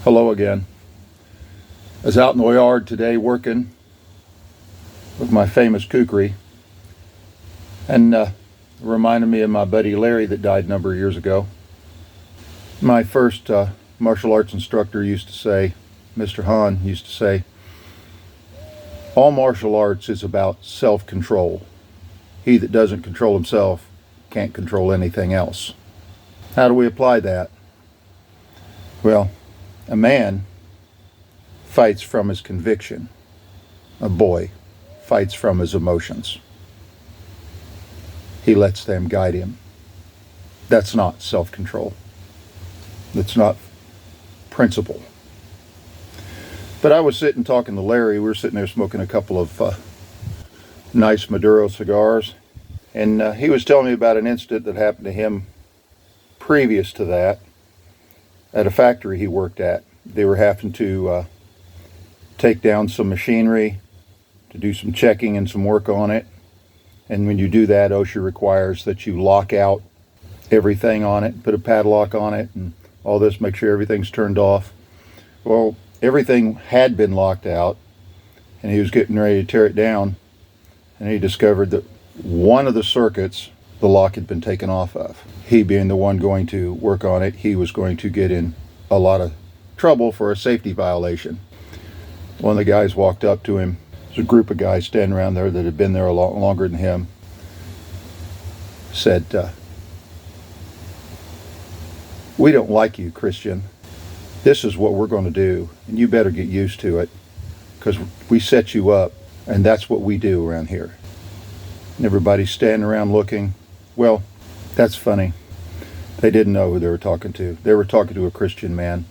Hello again. I was out in the yard today working with my famous kukri, and reminded me of my buddy Larry that died a number of years ago. My first martial arts instructor used to say, Mr. Han used to say, all martial arts is about self-control. He that doesn't control himself can't control anything else. How do we apply that? Well, a man fights from his conviction. A boy fights from his emotions. He lets them guide him. That's not self-control. That's not principle. But I was sitting talking to Larry. We were sitting there smoking a couple of nice Maduro cigars. And he was telling me about an incident that happened to him previous to that at a factory he worked at. They were having to take down some machinery to do some checking and some work on it. And when you do that, OSHA requires that you lock out everything on it, put a padlock on it, and all this, make sure everything's turned off. Well, everything had been locked out, and he was getting ready to tear it down, and he discovered that one of the circuits, the lock had been taken off of. He being the one going to work on it, he was going to get in a lot of trouble for a safety violation. One of the guys walked up to him. There's a group of guys standing around there that had been there a lot longer than him. Said, we don't like you, Christian. This is what we're going to do, and you better get used to it, because we set you up, and that's what we do around here. And everybody's standing around looking. Well, that's funny. They didn't know who they were talking to. They were talking to a Christian man.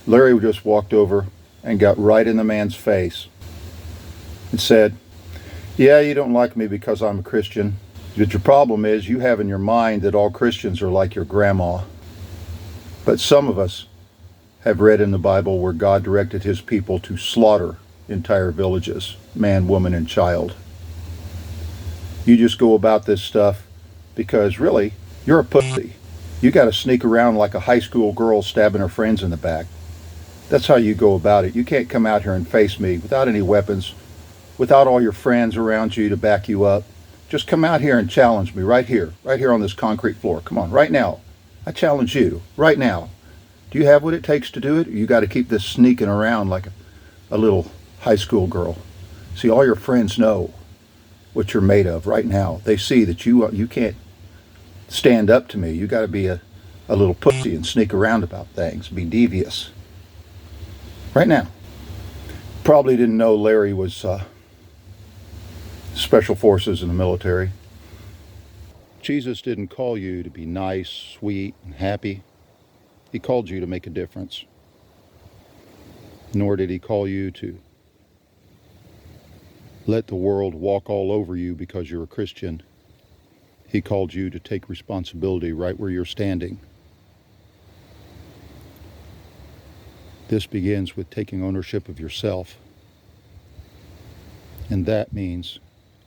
Larry just walked over and got right in the man's face and said, yeah, you don't like me because I'm a Christian, but your problem is you have in your mind that all Christians are like your grandma. But some of us have read in the Bible where God directed his people to slaughter entire villages, man, woman, and child. You just go about this stuff because really, you're a pussy. You got to sneak around like a high school girl stabbing her friends in the back. That's how you go about it. You can't come out here and face me without any weapons, without all your friends around you to back you up. Just come out here and challenge me right here on this concrete floor. Come on, right now. I challenge you right now. Do you have what it takes to do it? Or you got to keep this sneaking around like a little high school girl. See, all your friends know what you're made of right now. They see that you can't stand up to me. You got to be a little pussy and sneak around about things, be devious. Right now. Probably didn't know Larry was special forces in the military. Jesus didn't call you to be nice, sweet, and happy. He called you to make a difference. Nor did he call you to let the world walk all over you because you're a Christian. He called you to take responsibility right where you're standing. This begins with taking ownership of yourself. And that means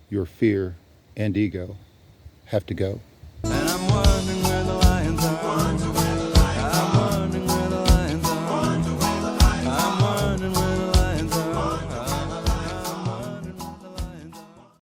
your fear and ego have to go. And I'm wondering